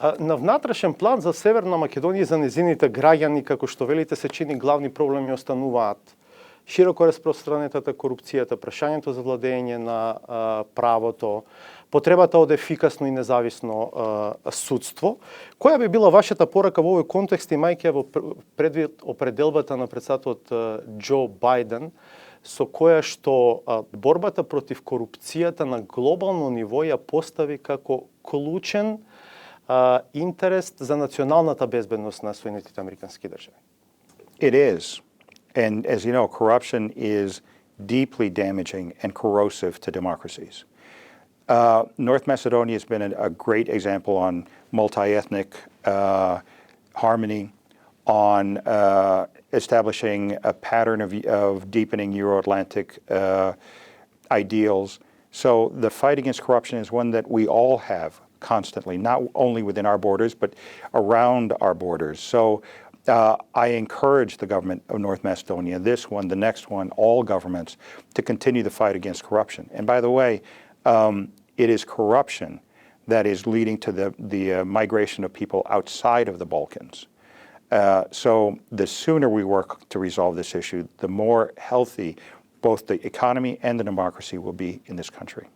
На внатрешен план за Северна Македонија и за незините граѓани, како што велите, се чини главни проблеми остануваат широко распространетата корупцијата, прашањето за владење на правото, потребата од ефикасно и независно судство. Која би била вашата порака во овој контекст, имајќи во предвид определбата на председателот Џо Бајден, со која што борбата против корупцијата на глобално ниво ја постави како клучен интерес за националната безбедност на Соединетите Американски држави? It is. And as you know, corruption is deeply damaging and corrosive to democracies. North Macedonia has been a great example on multi-ethnic harmony, on establishing a pattern of deepening Euro-Atlantic ideals. So the fight against corruption is one that we all have constantly, not only within our borders, but around our borders. So I encourage the government of North Macedonia, this one, the next one, all governments, to continue the fight against corruption. And by the way, it is corruption that is leading to the migration of people outside of the Balkans. So the sooner we work to resolve this issue, the more healthy both the economy and the democracy will be in this country.